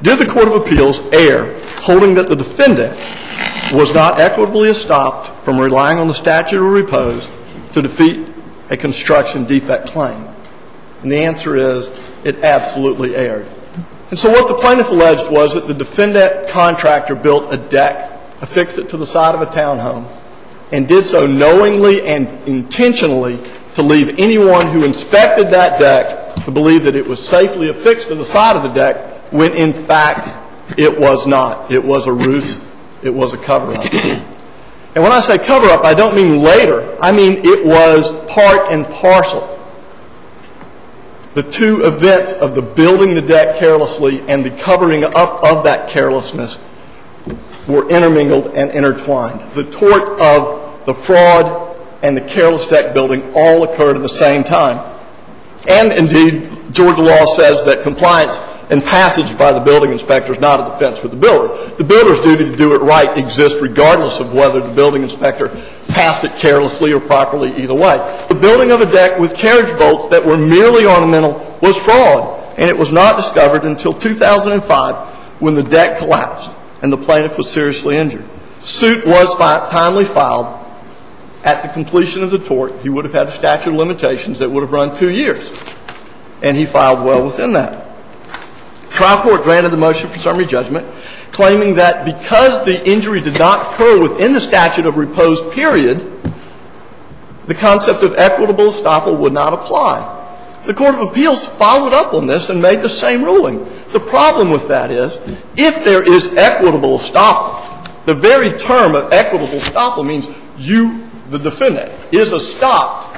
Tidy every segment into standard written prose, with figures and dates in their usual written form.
Did the Court of Appeals err holding that the defendant was not equitably estopped from relying on the statute of repose to defeat a construction defect claim? And the answer is it absolutely erred. And so what the plaintiff alleged was that the defendant contractor built a deck, affixed it to the side of a townhome, and did so knowingly and intentionally to leave anyone who inspected that deck to believe that it was safely affixed to the side of the deck when, in fact, it was not. It was a ruse. It was a cover-up. And when I say cover-up, I don't mean later. I mean it was part and parcel. The two events of the building the deck carelessly and the covering up of that carelessness were intermingled and intertwined. The tort of the fraud and the careless deck building all occurred at the same time. And indeed, Georgia law says that compliance and passage by the building inspector is not a defense for the builder. The builder's duty to do it right exists regardless of whether the building inspector passed it carelessly or properly, either way. The building of a deck with carriage bolts that were merely ornamental was fraud, and it was not discovered until 2005 when the deck collapsed and the plaintiff was seriously injured. Suit was timely filed. At the completion of the tort, he would have had a statute of limitations that would have run 2 years, and he filed well within that. Trial court granted the motion for summary judgment, claiming that because the injury did not occur within the statute of repose period, the concept of equitable estoppel would not apply. The Court of Appeals followed up on this and made the same ruling. The problem with that is, if there is equitable estoppel, the very term of equitable estoppel means you, the defendant, is estopped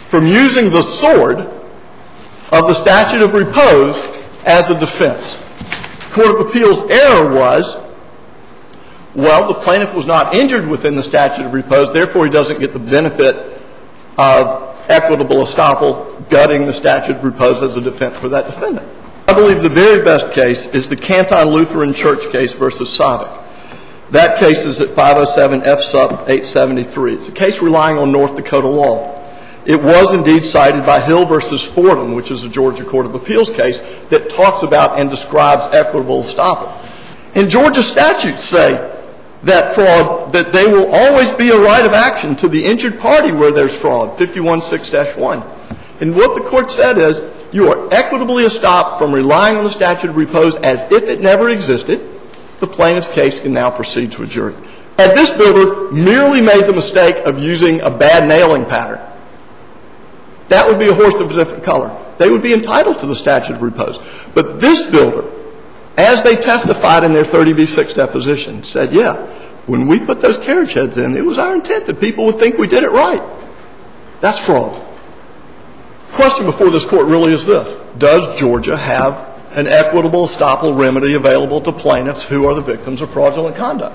from using the sword of the statute of repose as a defense. Court of Appeals' error was, well, the plaintiff was not injured within the statute of repose, therefore he doesn't get the benefit of equitable estoppel gutting the statute of repose as a defense for that defendant. I believe the very best case is the Canton Lutheran Church case versus Savick. That case is at 507 F sub 873. It's a case relying on North Dakota law. It was indeed cited by Hill versus Fordham, which is a Georgia Court of Appeals case that talks about and describes equitable estoppel. And Georgia statutes say that fraud, that there will always be a right of action to the injured party where there's fraud, 516-1. And what the court said is, you are equitably estopped from relying on the statute of repose as if it never existed. The plaintiff's case can now proceed to a jury. Had this builder merely made the mistake of using a bad nailing pattern, that would be a horse of a different color. They would be entitled to the statute of repose. But this builder, as they testified in their 30B6 deposition, said, yeah, when we put those carriage heads in, it was our intent that people would think we did it right. That's fraud. The question before this court really is this. Does Georgia have an equitable estoppel remedy available to plaintiffs who are the victims of fraudulent conduct?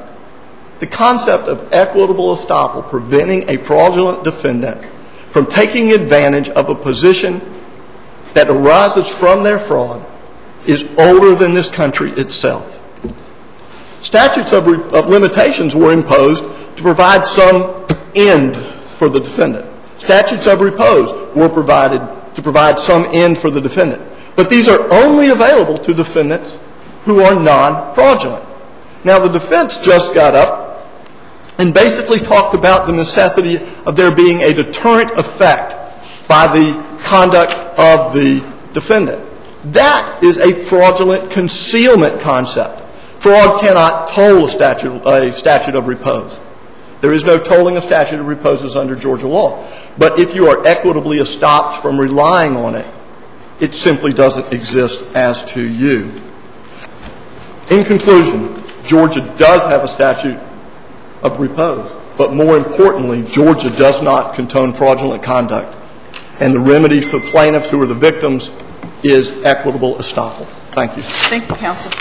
The concept of equitable estoppel preventing a fraudulent defendant from taking advantage of a position that arises from their fraud is older than this country itself. Statutes of limitations were imposed to provide some end for the defendant. Statutes of repose were provided to provide some end for the defendant. But these are only available to defendants who are non-fraudulent. Now, the defense just got up and basically talked about the necessity of there being a deterrent effect by the conduct of the defendant. That is a fraudulent concealment concept. Fraud cannot toll a statute of repose. There is no tolling of statute of reposes under Georgia law. But if you are equitably estopped from relying on it, it simply doesn't exist as to you. In conclusion, Georgia does have a statute of repose, but more importantly, Georgia does not condone fraudulent conduct. And the remedy for plaintiffs who are the victims is equitable estoppel. Thank you. Thank you, counsel.